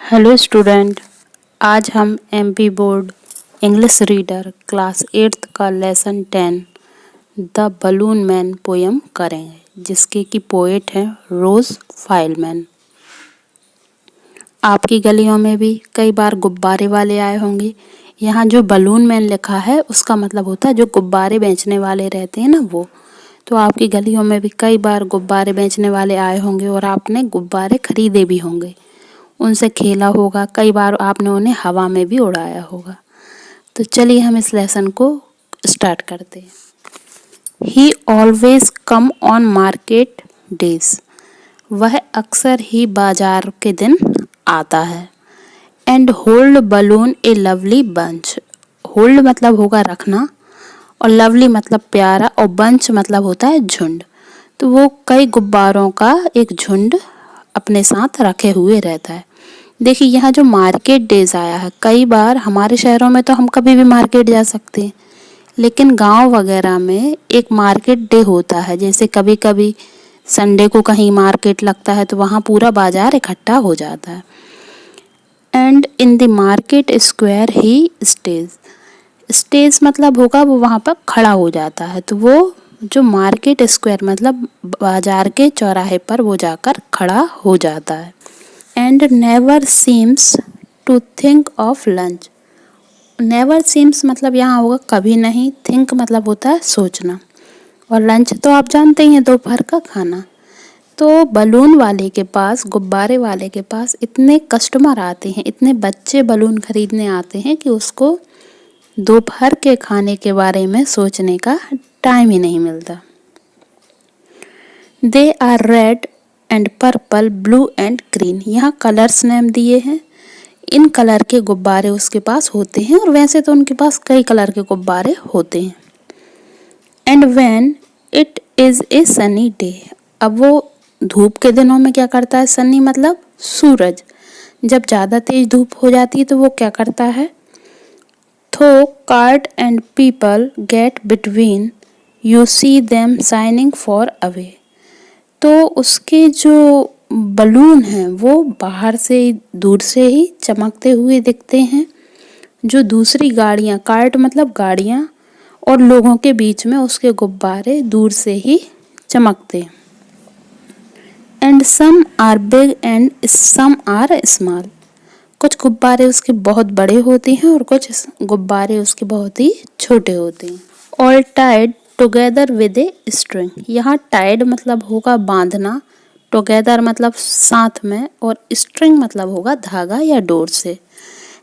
Hello student, आज हम MP board English reader class 8th का lesson 10 the balloon man poem करेंगे, जिसके की पोएट हैं रोज फाइलमैन। आपकी गलियों में भी कई बार गुब्बारे वाले आए होंगे। यहाँ जो बलून मैन लिखा है उसका मतलब होता है जो गुब्बारे बेचने वाले रहते हैं ना, वो। तो आपकी गलियों में भी कई बार गुब्बारे बेचने वाले आए होंगे और आपने गुब्बारे खरीदे भी होंगे, उनसे खेला होगा, कई बार आपने उन्हें हवा में भी उड़ाया होगा। तो चलिए हम इस लेसन को स्टार्ट करते हैं। ही always come on market days, वह अक्सर ही बाजार के दिन आता है। And hold balloon A lovely bunch, hold मतलब होगा रखना और लवली मतलब प्यारा और बंच मतलब होता है झुंड। तो वो कई गुब्बारों का एक झुंड अपने साथ रखे हुए रहता है। देखिए यहाँ जो मार्केट डेज आया है, कई बार हमारे शहरों में तो हम कभी भी मार्केट जा सकते हैं, लेकिन गांव वगैरह में एक मार्केट डे होता है। जैसे कभी कभी संडे को कहीं मार्केट लगता है तो वहाँ पूरा बाजार इकट्ठा हो जाता है। And in the market square he stage, stage मतलब होगा वो वहाँ पर खड़ा हो जाता है। तो वो जो मार्केट स्क्वायर मतलब बाजार के चौराहे पर वो जाकर खड़ा हो जाता है। And never seems to think of lunch, never seems मतलब यहाँ होगा कभी नहीं, थिंक मतलब होता है सोचना, और लंच तो आप जानते ही हैं दोपहर का खाना। तो बलून वाले के पास, गुब्बारे वाले के पास इतने कस्टमर आते हैं, इतने बच्चे बलून खरीदने आते हैं कि उसको दोपहर के खाने के बारे में सोचने का टाइम ही नहीं मिलता। They are red and purple, blue and green, यहाँ कलर्स नेम दिए हैं। इन कलर के गुब्बारे उसके पास होते हैं, और वैसे तो उनके पास कई कलर के गुब्बारे होते हैं। And when it is a sunny day, अब वो धूप के दिनों में क्या करता है, सनी मतलब सूरज, जब ज़्यादा तेज धूप हो जाती है तो वो क्या करता है, थो cart and people get between, you see them shining for away. तो उसके जो बलून हैं वो बाहर से दूर से ही चमकते हुए दिखते हैं। जो दूसरी गाड़ियाँ, कार्ट मतलब गाड़ियाँ, और लोगों के बीच में उसके गुब्बारे दूर से ही चमकते हैं। And some are big and some are small, कुछ गुब्बारे उसके बहुत बड़े होते हैं और कुछ गुब्बारे उसके बहुत ही छोटे होते हैं। All Tide together with a string, यहाँ टाइड मतलब होगा बांधना, टुगेदर मतलब साथ में, और स्ट्रिंग मतलब होगा धागा या डोर से।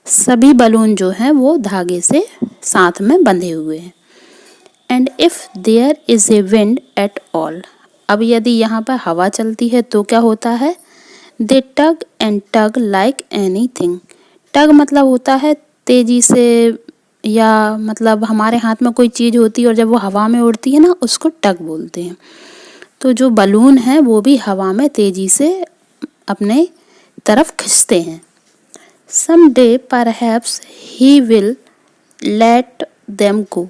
सभी बलून जो हैं वो धागे से साथ में बंधे हुए हैं। And if there is a wind at all, अब यदि यहाँ पर हवा चलती है तो क्या होता है, दे टग एंड टग लाइक एनीथिंग, टग मतलब होता है तेजी से, या मतलब हमारे हाथ में कोई चीज़ होती है और जब वो हवा में उड़ती है ना, उसको टग बोलते हैं। तो जो बलून है वो भी हवा में तेजी से अपने तरफ खींचते हैं। Some day perhaps he will let them go,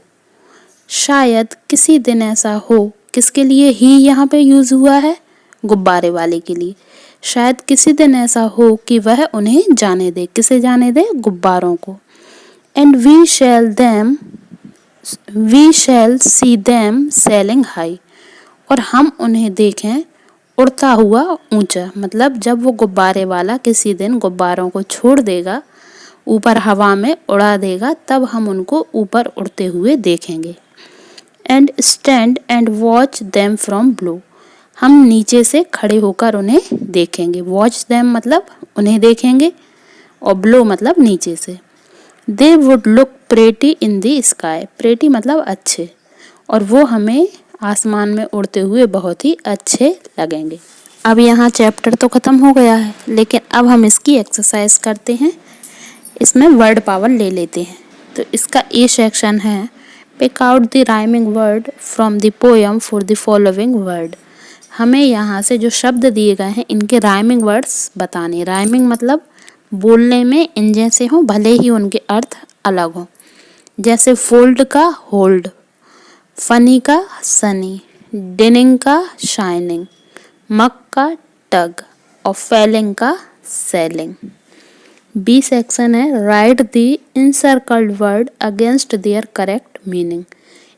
शायद किसी दिन ऐसा हो, किसके लिए ही यहाँ पे यूज हुआ है, गुब्बारे वाले के लिए। शायद किसी दिन ऐसा हो कि वह उन्हें जाने दे, किसे जाने दे, गुब्बारों को। And we shall see them sailing high, और हम उन्हें देखें उड़ता हुआ ऊंचा, मतलब जब वो गुब्बारे वाला किसी दिन गुब्बारों को छोड़ देगा, ऊपर हवा में उड़ा देगा, तब हम उनको ऊपर उड़ते हुए देखेंगे। And stand and watch them from blow, हम नीचे से खड़े होकर उन्हें देखेंगे। वॉच देम मतलब उन्हें देखेंगे, और ब्लो मतलब नीचे से। They would look pretty in the sky, pretty मतलब अच्छे, और वो हमें आसमान में उड़ते हुए बहुत ही अच्छे लगेंगे। अब यहाँ चैप्टर तो ख़त्म हो गया है, लेकिन अब हम इसकी एक्सरसाइज करते हैं। इसमें वर्ड पावर ले लेते हैं। तो इसका ए सेक्शन है, pick out the rhyming word from the poem for the following word. हमें यहाँ से जो शब्द दिए गए हैं इनके राइमिंग वर्ड्स बताने। राइमिंग मतलब बोलने में इन जैसे हों, भले ही उनके अर्थ अलग हों। जैसे फोल्ड का होल्ड, फनी का सनी, डिनिंग का शाइनिंग, मग का टग, और फेलिंग का सेलिंग। बी सेक्शन है write the encircled word against their correct meaning.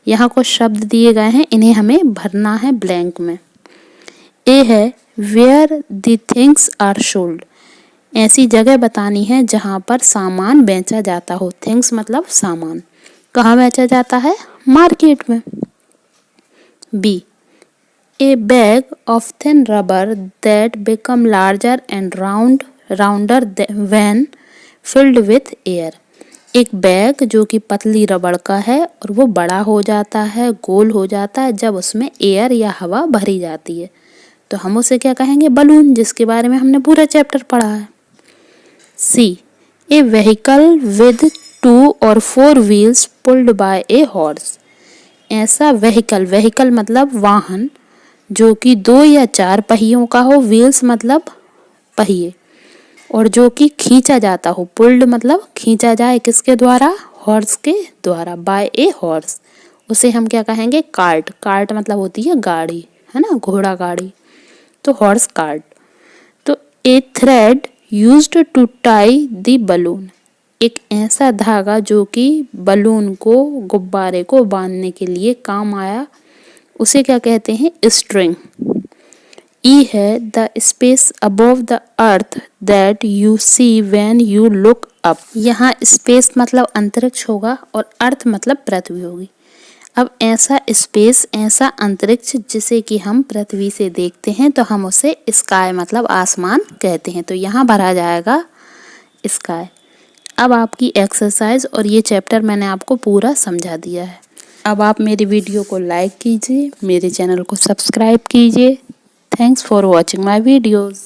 यहाँ कुछ शब्द दिए गए हैं, इन्हें हमें भरना है ब्लैंक में। ए है where the things are sold, ऐसी जगह बतानी है जहाँ पर सामान बेचा जाता हो। थिंग्स मतलब सामान, कहाँ बेचा जाता है? मार्केट में। B a bag of thin rubber that become larger and rounder when filled with air, एक बैग जो कि पतली रबड़ का है और वो बड़ा हो जाता है, गोल हो जाता है जब उसमें एयर या हवा भरी जाती है। तो हम उसे क्या कहेंगे? बलून, जिसके बारे में हमने पूरा चैप्टर पढ़ा है। See a vehicle with 2 or 4 wheels pulled by a horse, ऐसा व्हीकल मतलब वाहन जो कि 2 या 4 पहियों का हो, व्हील्स मतलब पहिए, और जो कि खींचा जाता हो। पुल्ड मतलब खींचा जाए, किसके द्वारा? हॉर्स के द्वारा, बाय ए हॉर्स। उसे हम क्या कहेंगे? कार्ट। कार्ट मतलब होती है गाड़ी, है ना, घोड़ा गाड़ी, तो हॉर्स कार्ट। तो a thread used to tie the balloon, एक ऐसा धागा जो कि बलून को, गुब्बारे को बांधने के लिए काम आया, उसे क्या कहते हैं? स्ट्रिंग। ई है the space above the earth that you see when you look up, यहाँ स्पेस मतलब अंतरिक्ष होगा और अर्थ मतलब पृथ्वी होगी। अब ऐसा स्पेस, ऐसा अंतरिक्ष जिसे कि हम पृथ्वी से देखते हैं तो हम उसे स्काई मतलब आसमान कहते हैं। तो यहाँ भरा जाएगा स्काई। अब आपकी एक्सरसाइज और ये चैप्टर मैंने आपको पूरा समझा दिया है। अब आप मेरी वीडियो को लाइक कीजिए, मेरे चैनल को सब्सक्राइब कीजिए। Thanks for watching my videos.